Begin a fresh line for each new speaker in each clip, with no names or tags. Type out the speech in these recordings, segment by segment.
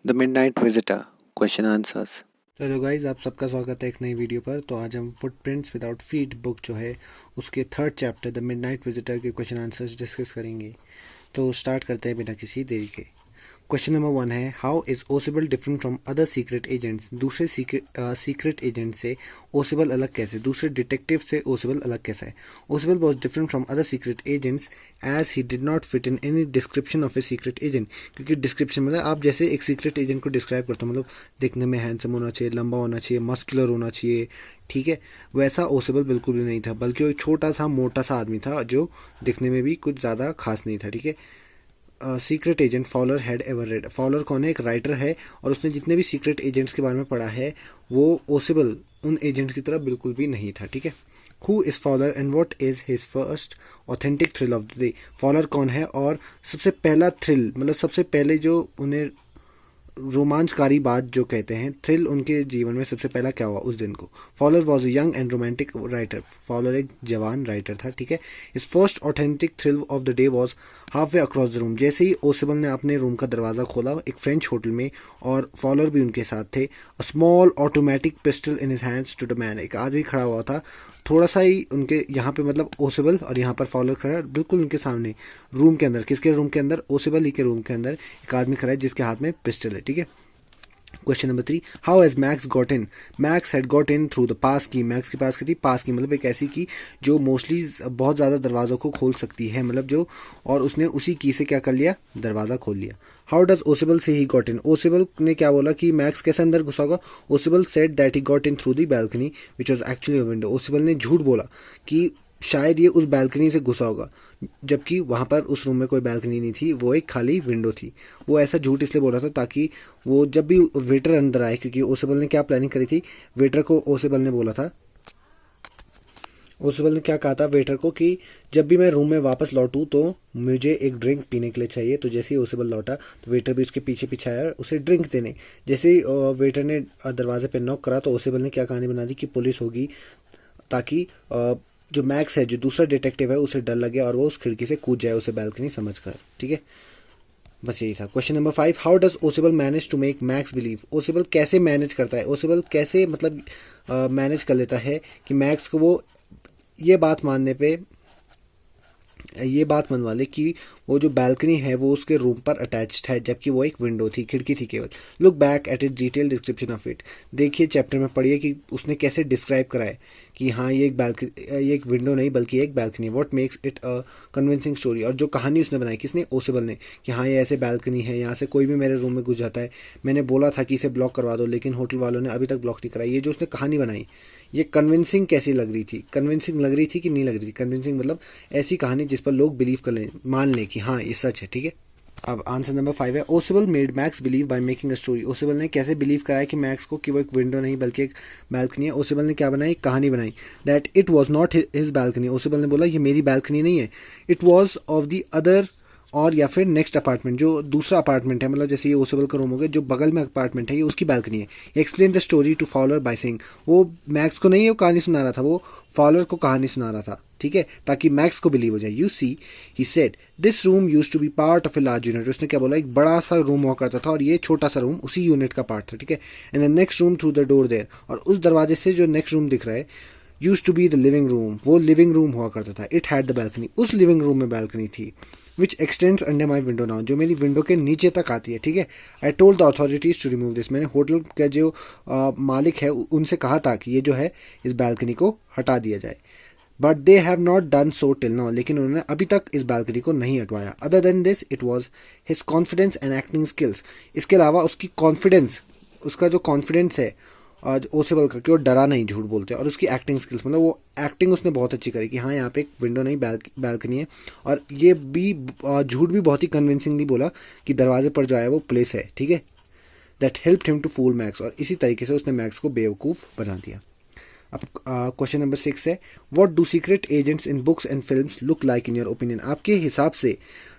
The midnight visitor question answers.
तो hello guys, आप सबका स्वागत है एक नई वीडियो पर। तो आज हम फुटप्रिंट्स विदाउट फीट बुक जो है उसके third chapter the midnight visitor के क्वेश्चन आंसर्स डिस्कस करेंगे। तो स्टार्ट करते हैं बिना किसी देरी के। क्वेश्चन नंबर 1 है, how is Ausable different from other secret agents. दूसरे सीक्रेट एजेंट से ओसिबल अलग कैसे, दूसरे डिटेक्टिव से ओसिबल अलग कैसा है। Ausable was different from other secret agents as he did not fit in any description of a secret agent. क्योंकि डिस्क्रिप्शन मतलब आप जैसे एक सीक्रेट एजेंट को डिस्क्राइब करते हो, मतलब देखने में हैंडसम होना चाहिए, लंबा होना चाहिए, मस्कुलर होना चाहिए, ठीक है, वैसा ओसिबल बिल्कुल भी नहीं था, बल्कि वो एक छोटा सा मोटा सा आदमी था जो दिखने में भी कुछ ज़्यादा खास नहीं था, ठीक है। Secret agent Fowler had ever read. Fowler कौन है? एक राइटर है, और उसने जितने भी सीक्रेट एजेंट्स के बारे में पढ़ा है वो ओसिबल उन एजेंट्स की तरह बिल्कुल भी नहीं था, ठीक है। Who is Fowler and what is his first authentic thrill of the day. Fowler कौन है और सबसे पहला थ्रिल, मतलब सबसे पहले जो उन्हें रोमांचकारी बात जो कहते हैं, थ्रिल, उनके जीवन में सबसे पहला क्या हुआ उस दिन को। Fowler was a young and romantic writer. Fowler एक जवान राइटर था, ठीक है। इस first authentic thrill of the day was half way across the room. जैसे ही ओसिबल ने अपने रूम का दरवाजा खोला एक फ्रेंच होटल में, और फॉलर भी उनके साथ थे, a small automatic pistol in his hands to the man. एक आदमी खड़ा हुआ था थोड़ा सा ही उनके यहाँ पे, मतलब ओसिबल और यहाँ पर फॉलर खड़ा है बिल्कुल उनके सामने, रूम के अंदर। किसके रूम के अंदर? ओसिबल ही के रूम के अंदर एक आदमी खड़ा है जिसके हाथ में पिस्टल है, ठीक है। Question number 3, how has Max got in. Max had got in through the pass key. Max के पास की थी पास की, मतलब एक ऐसी की जो मोस्टली बहुत ज़्यादा दरवाज़ों को खोल सकती है, मतलब जो, और उसने उसी की से क्या कर लिया, दरवाज़ा खोल लिया। हाउ डज ओसिबल से ही गॉट इन। ओसिबल ने क्या बोला कि मैक्स कैसे अंदर घुसा होगा। Ausable said that he got in through the balcony which was actually a window. Ausable ने झूठ बोला कि शायद ये उस बैल्कनी से घुसा होगा, जबकि वहां पर उस रूम में कोई बैल्कनी नहीं थी, वो एक खाली विंडो थी। वो ऐसा झूठ इसलिए बोल रहा था ताकि वो जब भी वेटर अंदर आए, क्योंकि ओसिबल ने क्या प्लानिंग करी थी, वेटर को ओसिबल ने बोला था, ओसिबल ने क्या कहा था वेटर को कि जब भी मैं रूम में वापस लौटूं तो मुझे एक ड्रिंक पीने के लिए चाहिए। तो जैसे ही ओसिबल लौटा तो वेटर भी उसके पीछे पीछे आया उसे ड्रिंक देने। जैसे ही वेटर ने दरवाजे पे नॉक करा तो ओसिबल ने क्या कहानी बना दी कि पुलिस होगी, ताकि जो मैक्स है, जो दूसरा डिटेक्टिव है, उसे डर लगे और वो उस खिड़की से कूद जाए उसे बैल्कनी समझकर, ठीक है। बस यही था। Question number 5, how does Ausable manage to make Max believe. Ausable कैसे मैनेज करता है, ओसिबल कैसे मतलब मैनेज कर लेता है कि मैक्स को वो ये बात मानने पे, ये बात मनवा ले कि वो जो बैल्कनी है वो उसके रूम पर अटैच्ड है, जबकि वो एक विंडो थी, खिड़की थी केवल। Look back at is detail description of it. देखिए चैप्टर में पढ़िए कि उसने कैसे डिस्क्राइब करा है कि हाँ ये एक बैल्कनी, ये एक विंडो नहीं बल्कि एक balcony. What makes it a convincing story. और जो कहानी उसने बनाई, किसने? ओसिबल ने, कि हाँ ये ऐसे बैल्कनी है, यहाँ से कोई भी मेरे रूम में घुस जाता है, मैंने बोला था कि इसे ब्लॉक करवा दो लेकिन होटल वालों ने अभी तक ब्लॉक नहीं कराई। ये जो उसने कहानी बनाई ये कन्विंसिंग कैसी लग रही थी, कन्विंसिंग लग रही थी कि नहीं लग रही थी। कन्विंसिंग मतलब ऐसी कहानी जिस पर लोग बिलीव कर लें, मान लें कि हाँ ये सच है, ठीक है। अब आंसर नंबर 5 है, Ausable made Max believe by making a story. Ausable ने कैसे बिलीव कराया कि मैक्स को कि वो एक विंडो नहीं बल्कि एक बैल्कनी है। ओसिबल ने क्या बनाई, कहानी बनाई, that it was not his balcony. Ausable ने बोला ये मेरी बैल्कनी नहीं है, it was of the other, और या फिर नेक्स्ट अपार्टमेंट, जो दूसरा अपार्टमेंट है, मतलब जैसे ये ओसिबल का रूम हो गया, जो बगल में अपार्टमेंट है ये उसकी बैल्कनी है। Explain the story to Fowler by saying. वो मैक्स को नहीं वो कहानी सुना रहा था, वो फॉलर को कहानी सुना रहा था, ठीक है, ताकि मैक्स को बिलीव हो जाए। You see he said this room use to be part of a large unit. उसने क्या बोला, एक बड़ा सा रूम हुआ करता था और ये छोटा सा रूम उसी यूनिट का पार्ट था, ठीक है। And the next room through the door there, और उस दरवाजे से जो नेक्स्ट रूम दिख रहा है, use to be the living room, वो लिविंग रूम हुआ करता था। इट हैड द बैल्कनी, उस लिविंग रूम में बैल्कनी थी, which extends under my window now, जो मेरी विंडो के नीचे तक आती है, ठीक है। I told the authorities to remove this. मैंने होटल का जो मालिक है उनसे कहा था कि ये जो है इस बैल्कनी को हटा दिया जाए, but they have not done so till now, लेकिन उन्होंने अभी तक इस बैल्कनी को नहीं हटवाया। Other than this it was his confidence and acting skills. इसके अलावा उसकी कॉन्फिडेंस, उसका जो कॉन्फिडेंस है आज ओसिबल का, कि वो डरा नहीं, झूठ बोलते, और उसकी एक्टिंग स्किल्स, मतलब वो एक्टिंग उसने बहुत अच्छी करी कि हाँ यहाँ पे एक विंडो नहीं बैल्कनी है, और ये भी झूठ भी बहुत ही कन्विंसिंगली बोला कि दरवाजे पर जो आया वो प्लेस है, ठीक है। That helped him to fool Max, और इसी तरीके से उसने मैक्स को बेवकूफ़ बना दिया। अब क्वेश्चन नंबर 6 है, what do secret agents in books and films look like in your opinion. आपके हिसाब से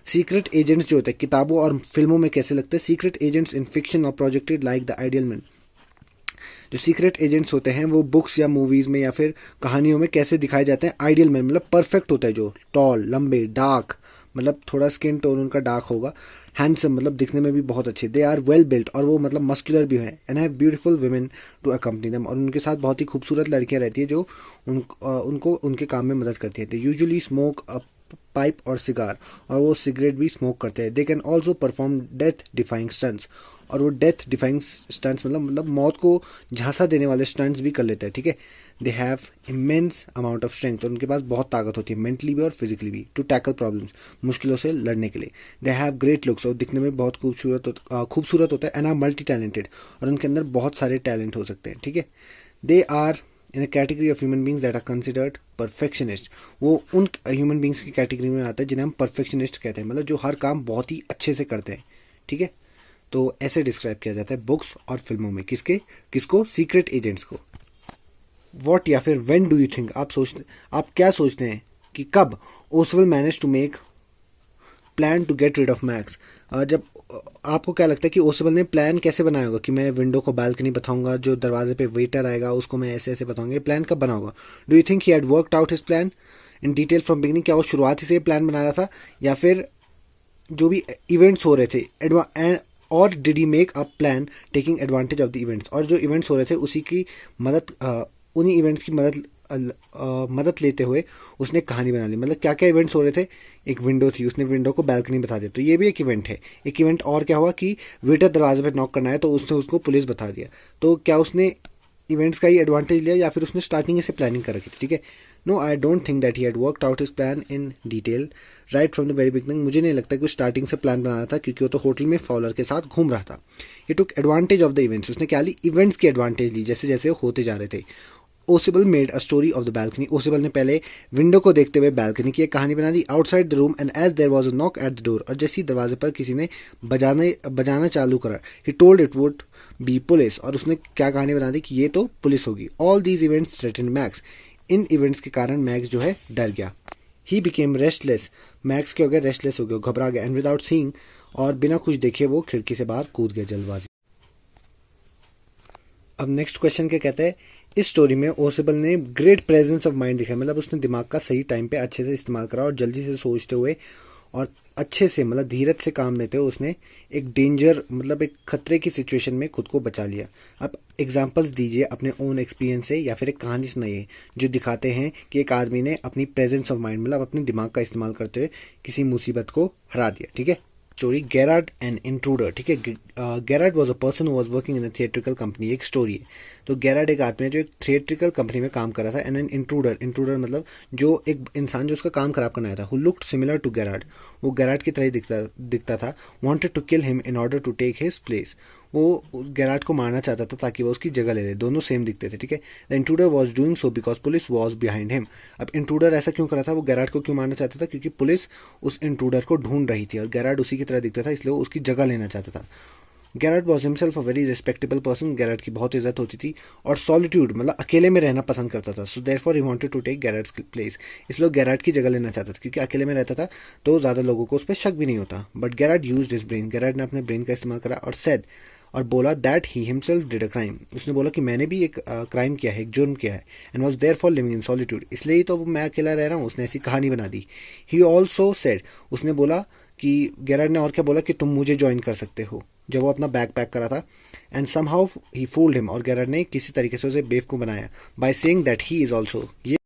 सीक्रेट एजेंट्स जो होते हैं किताबों और फिल्मों में कैसे लगते हैं। सीक्रेट एजेंट्स इन फिक्शन और projected like the ideal man. जो सीक्रेट एजेंट्स होते हैं वो बुक्स या मूवीज में या फिर कहानियों में कैसे दिखाए जाते हैं? आइडियल मैन मतलब परफेक्ट होता है, जो टॉल, लंबे, डार्क, मतलब थोड़ा स्किन टोन उनका डार्क होगा, हैंडसम मतलब दिखने में भी बहुत अच्छे, दे आर वेल बिल्ट और वो मतलब मस्कुलर भी है, and have beautiful women to accompany them, और उनके साथ बहुत ही खूबसूरत लड़कियां रहती है जो उनको उनके काम में मदद करती है। They usually smoke a pipe और सिगार, और वो सिगरेट भी स्मोक करते हैं। They can also perform death defying stunts, और वो डेथ डिफाइंग स्टंट्स मतलब मौत को झांसा देने वाले स्टंट्स भी कर लेते हैं, ठीक है। They have immense amount of strength, और उनके पास बहुत ताकत होती है मेंटली भी और फिजिकली भी, टू टैकल प्रॉब्लम्स, मुश्किलों से लड़ने के लिए। दे हैव ग्रेट लुक्स, और दिखने में बहुत खूबसूरत होता है, एंड आर मल्टी टैलेंटेड, और उनके अंदर बहुत सारे टैलेंट हो सकते हैं, ठीक है। They are in a category of human beings that are considered perfectionist, वो उन ह्यूमन बींग्स की कैटेगरी में आता है जिन्हें हम परफेक्शनिस्ट कहते हैं, मतलब जो हर काम बहुत ही अच्छे से करते हैं, ठीक है। तो ऐसे डिस्क्राइब किया जाता है बुक्स और फिल्मों में किसको, सीक्रेट एजेंट्स को। वॉट या फिर व्हेन डू यू थिंक, आप क्या सोचते हैं कि कब Oswell manage to make plan to get rid of Max, जब आपको क्या लगता है कि ओसवेल ने प्लान कैसे बनाया होगा कि मैं विंडो को बालकनी बताऊंगा, जो दरवाजे पे वेटर आएगा उसको मैं ऐसे ऐसे बताऊंगा, ये प्लान कब बना होगा? Do you think he had worked out his plan in detail from beginning, क्या वो शुरुआत से प्लान बना रहा था, या फिर जो भी इवेंट्स हो रहे थे और did he make a plan taking advantage of the events, और जो इवेंट्स हो रहे थे उसी की उन्हीं इवेंट्स की मदद लेते हुए उसने कहानी बना ली। मतलब क्या क्या इवेंट्स हो रहे थे, एक विंडो थी, उसने विंडो को बालकनी बता दिया, तो ये भी एक इवेंट है। एक इवेंट और क्या हुआ कि वेटर दरवाजे पर नॉक करना है तो उसने उसको पुलिस बता दिया, तो क्या उसने इवेंट्स का ही एडवांटेज लिया या फिर उसने स्टार्टिंग से प्लानिंग कर रखी थी, ठीक है। No, I don't think that he had worked out his plan in detail right from the very beginning, मुझे नहीं लगता कि वो स्टार्टिंग से प्लान बना रहा था, क्योंकि वो तो होटल में फॉलर के साथ घूम रहा था। ये टुक एडवांटेज ऑफ द इवेंट्स, उसने क्या ली, इवेंट्स की एडवांटेज ली जैसे जैसे होते जा रहे थे। Oswell made a story of the balcony, Oswell ने पहले विंडो को देखते हुए बालकनी की एक कहानी बना दी। Outside the room and as there was a knock at the door, और जैसे ही दरवाजे पर किसी ने बजाना चालू करा, he told it would be police, और उसने क्या कहानी बना दी कि ये तो पुलिस होगी। All these events threaten max, in events के कारण मैक्स जो है डर गया। ही बिकेम रेस्टलेस, मैक्स के हो गया रेस्टलेस हो गया, घबरा गया। एंड विदाउट सीइंग, और बिना कुछ देखे वो खिड़की से बाहर कूद गया जल्दबाजी। अब नेक्स्ट क्वेश्चन क्या कहते हैं, इस स्टोरी में ओसिबल ने ग्रेट प्रेजेंस ऑफ माइंड दिखाया, मतलब उसने दिमाग का सही टाइम पे अच्छे से इस्तेमाल करा और जल्दी से सोचते हुए और अच्छे से मतलब धीरज से काम लेते हुए उसने एक डेंजर मतलब एक खतरे की सिचुएशन में खुद को बचा लिया। अब एग्जांपल्स दीजिए अपने ओन एक्सपीरियंस से, या फिर एक कहानी सुनाइए जो दिखाते हैं कि एक आदमी ने अपनी प्रेजेंस ऑफ माइंड मतलब अपने दिमाग का इस्तेमाल करते हुए किसी मुसीबत को हरा दिया, ठीक है। स्टोरी गेरार्ड एंड इंट्रूडर, ठीक है। Gerard was a person who was working in a theatrical company, एक स्टोरी है। तो गेरार्ड एक आदमी है जो एक थिएट्रिकल कंपनी में काम कर रहा था, एंड एन इंट्रूडर मतलब जो एक इंसान जो उसका काम खराब करना आया था, who looked similar to Gerard, वो गेरार्ड की तरह ही दिखता था, wanted to kill him in order to take his place, वो गेरार्ड को मारना चाहता था ताकि वो उसकी जगह ले ले, दोनों सेम दिखते थे, ठीक है। The intruder was doing so because police was behind him. अब इंट्रूडर ऐसा क्यों करा था, वो गेरार्ड को क्यों मारना चाहता था, क्योंकि पुलिस उस इंट्रूडर को ढूंढ रही थी और गेरार्ड उसी की तरह दिखता था, इसलिए वो उसकी जगह लेना चाहता था। Gerard was himself a very respectable person, Gerard की बहुत इज्जत होती थी, और सॉलिट्यूड मतलब अकेले में रहना पसंद करता था। So therefore he wanted to take Gerard's place, इसलिए गेरार्ड की जगह लेना चाहता था, क्योंकि अकेले में रहता था तो ज्यादा लोगों को उस पर शक भी नहीं होता। But Gerard used his brain, Gerard ने अपने ब्रेन का इस्तेमाल करा और बोला that he himself did a crime, उसने बोला कि मैंने भी एक क्राइम किया है, एक जुर्म किया है, and was therefore living in solitude, इसलिए ही तो मैं अकेला रह रहा हूँ, उसने ऐसी कहानी बना दी। ही ऑल्सो सेड, उसने बोला कि गेरार्ड ने और क्या बोला कि तुम मुझे ज्वाइन कर सकते हो, जब वो अपना बैग पैक करा था। And somehow he fooled him, और गेरार्ड ने किसी तरीके से उसे बेवकूफ बनाया by saying that he is also, ये